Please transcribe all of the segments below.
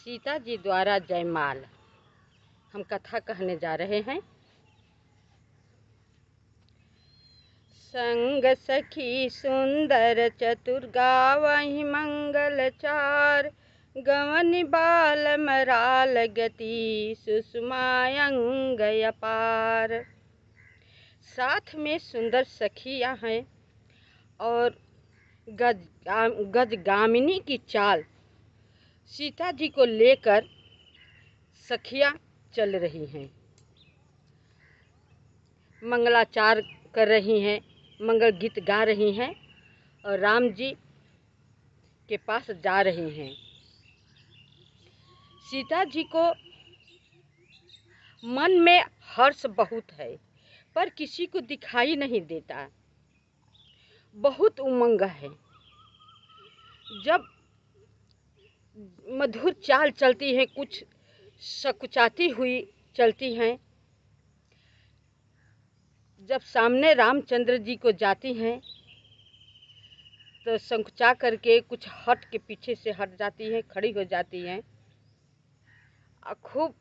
सीता जी द्वारा जयमाल हम कथा कहने जा रहे हैं। संग सखी सुंदर चतुर गावहि मंगल चार, गवन बाल मराल गति सुषमायंग अपार। साथ में सुंदर सखियां हैं और गजगामिनी की चाल सीता जी को लेकर सखियां चल रही हैं, मंगलाचार कर रही हैं, मंगल गीत गा रही हैं और राम जी के पास जा रही हैं। सीता जी को मन में हर्ष बहुत है पर किसी को दिखाई नहीं देता, बहुत उमंग है। जब मधुर चाल चलती है, कुछ सकुचाती हुई चलती हैं, जब सामने रामचंद्र जी को जाती हैं तो संकुचा करके कुछ हट के पीछे से हट जाती हैं, खड़ी हो जाती हैं। खूब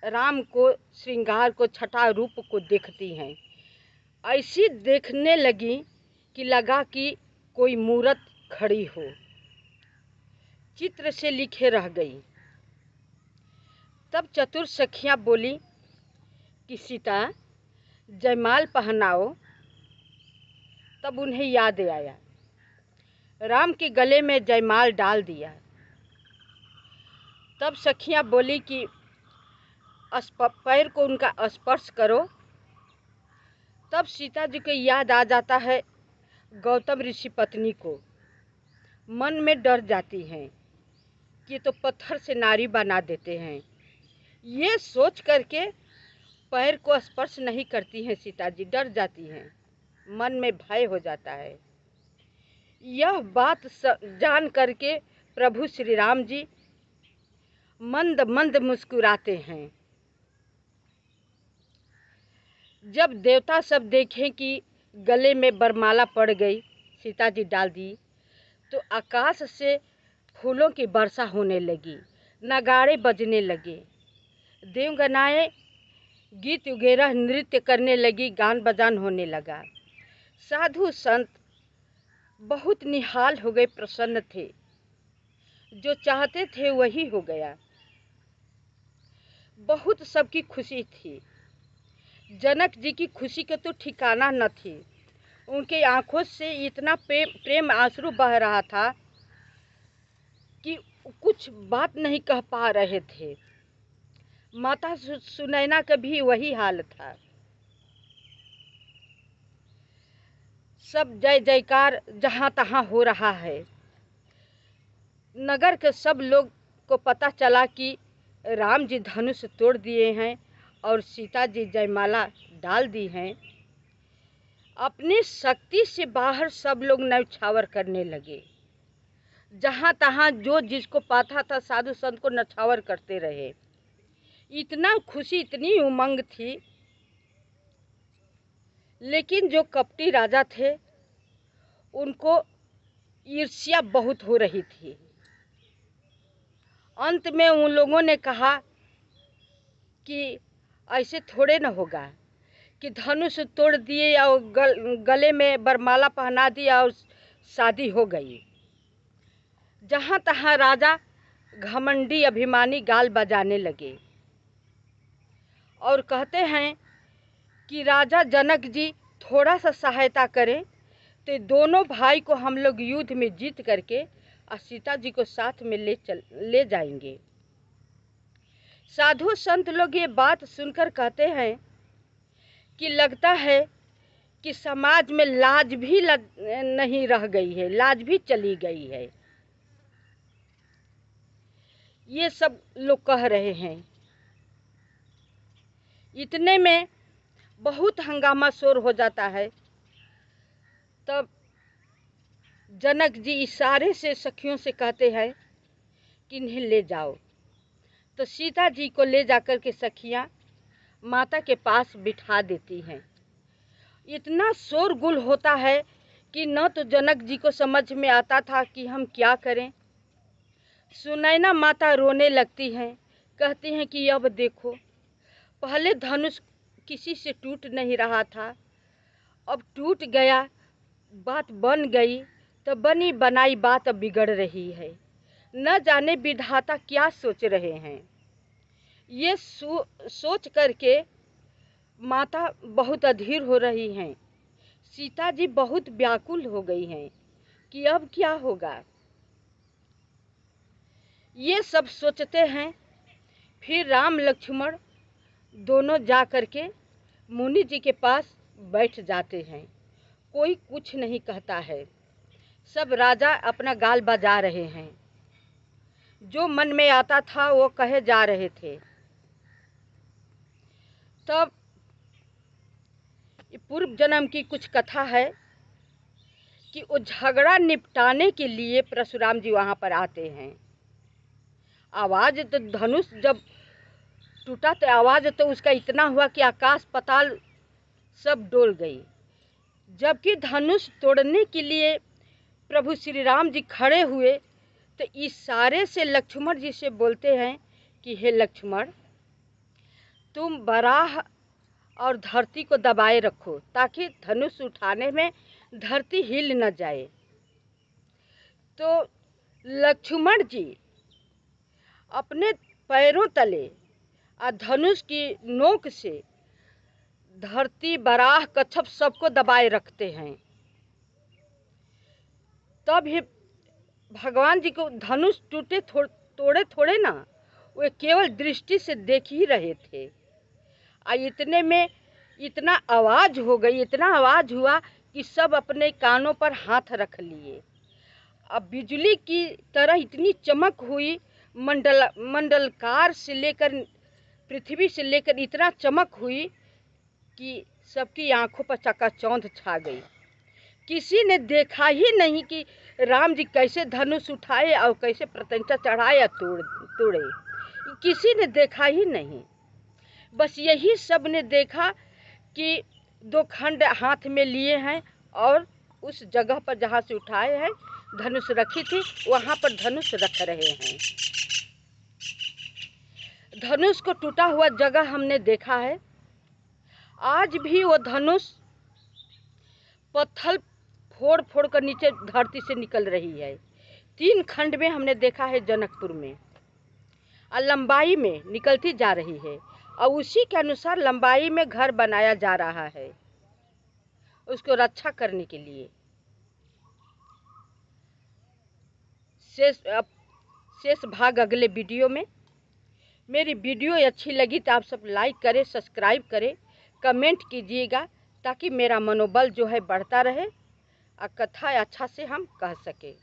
राम को श्रृंगार को छटा रूप को देखती हैं। ऐसी देखने लगी कि लगा कि कोई मूरत खड़ी हो, चित्र से लिखे रह गई। तब चतुर सखियां बोली कि सीता जयमाल पहनाओ। तब उन्हें याद आया, राम के गले में जयमाल डाल दिया। तब सखियां बोली कि पैर को उनका स्पर्श करो। तब सीता जी को याद आ जाता है गौतम ऋषि पत्नी को। मन में डर जाती हैं कि तो पत्थर से नारी बना देते हैं। ये सोच करके पैर को स्पर्श नहीं करती हैं सीता जी, डर जाती हैं, मन में भय हो जाता है। यह बात जान करके प्रभु श्री राम जी मंद मंद मुस्कुराते हैं। जब देवता सब देखें कि गले में वरमाला पड़ गई, सीता जी डाल दी, तो आकाश से फूलों की वर्षा होने लगी, नगाड़े बजने लगे, देवगनाएं गीत वगैरह नृत्य करने लगी, गान बजान होने लगा। साधु संत बहुत निहाल हो गए, प्रसन्न थे। जो चाहते थे वही हो गया। बहुत सबकी खुशी थी। जनक जी की खुशी का तो ठिकाना न थी। उनके आंखों से इतना प्रेम आंसू बह रहा था कि कुछ बात नहीं कह पा रहे थे। माता सुनैना का भी वही हाल था। सब जय जयकार जहाँ तहाँ हो रहा है। नगर के सब लोग को पता चला कि राम जी धनुष तोड़ दिए हैं और सीता जी जयमाला डाल दी हैं। अपनी शक्ति से बाहर सब लोग न्यौछावर करने लगे। जहाँ तहाँ जो जिसको पाता था साधु संत को न्यौछावर करते रहे। इतना खुशी, इतनी उमंग थी। लेकिन जो कपटी राजा थे उनको ईर्ष्या बहुत हो रही थी। अंत में उन लोगों ने कहा कि ऐसे थोड़े न होगा कि धनुष तोड़ दिए और गले में वरमाला पहना दिया और शादी हो गई। जहाँ तहाँ राजा घमंडी अभिमानी गाल बजाने लगे और कहते हैं कि राजा जनक जी थोड़ा सा सहायता करें तो दोनों भाई को हम लोग युद्ध में जीत करके और सीता जी को साथ में ले जाएंगे। साधु संत लोग ये बात सुनकर कहते हैं कि लगता है कि समाज में लाज भी नहीं रह गई है, लाज भी चली गई है। ये सब लोग कह रहे हैं। इतने में बहुत हंगामा शोर हो जाता है। तब जनक जी इशारे से सखियों से कहते हैं कि इन्हें ले जाओ। तो सीता जी को ले जाकर के सखियां माता के पास बिठा देती हैं। इतना शोरगुल होता है कि न तो जनक जी को समझ में आता था कि हम क्या करें। सुनैना माता रोने लगती हैं, कहती हैं कि अब देखो, पहले धनुष किसी से टूट नहीं रहा था, अब टूट गया, बात बन गई तो बनी बनाई बात अब बिगड़ रही है। न जाने विधाता क्या सोच रहे हैं। ये सोच करके माता बहुत अधीर हो रही हैं। सीता जी बहुत व्याकुल हो गई हैं कि अब क्या होगा। ये सब सोचते हैं। फिर राम लक्ष्मण दोनों जा कर के मुनि जी के पास बैठ जाते हैं। कोई कुछ नहीं कहता है, सब राजा अपना गाल बजा रहे हैं। जो मन में आता था वो कहे जा रहे थे। तब पूर्व जन्म की कुछ कथा है कि वो झगड़ा निपटाने के लिए परशुराम जी वहाँ पर आते हैं। आवाज़ तो धनुष जब टूटा तो आवाज़ तो उसका इतना हुआ कि आकाश पाताल सब डोल गई। जबकि धनुष तोड़ने के लिए प्रभु श्री राम जी खड़े हुए तो इशारे से लक्ष्मण जी से बोलते हैं कि हे लक्ष्मण, तुम बराह और धरती को दबाए रखो ताकि धनुष उठाने में धरती हिल न जाए। तो लक्ष्मण जी अपने पैरों तले और धनुष की नोक से धरती, बराह, कच्छप सबको दबाए रखते हैं। तब ही भगवान जी को धनुष टूटे तोड़े थोड़े ना, वे केवल दृष्टि से देख ही रहे थे। इतने में इतना आवाज़ हो गई, इतना आवाज़ हुआ कि सब अपने कानों पर हाथ रख लिए। अब बिजली की तरह इतनी चमक हुई, मंडलकार से लेकर पृथ्वी से लेकर इतना चमक हुई कि सबकी आंखों पर चकाचौंध छा गई। किसी ने देखा ही नहीं कि राम जी कैसे धनुष उठाए और कैसे प्रत्यंचा चढ़ाए या तोड़े। किसी ने देखा ही नहीं। बस यही सब ने देखा कि दो खंड हाथ में लिए हैं और उस जगह पर जहाँ से उठाए हैं धनुष रखी थी वहाँ पर धनुष रख रहे हैं। धनुष को टूटा हुआ जगह हमने देखा है। आज भी वो धनुष पत्थर फोड़ फोड़ कर नीचे धरती से निकल रही है। 3 खंड में हमने देखा है जनकपुर में, और लंबाई में निकलती जा रही है। और उसी के अनुसार लंबाई में घर बनाया जा रहा है उसको रक्षा करने के लिए। शेष भाग अगले वीडियो में। मेरी वीडियो अच्छी लगी तो आप सब लाइक करें, सब्सक्राइब करें, कमेंट कीजिएगा ताकि मेरा मनोबल जो है बढ़ता रहे और कथा अच्छा से हम कह सकें।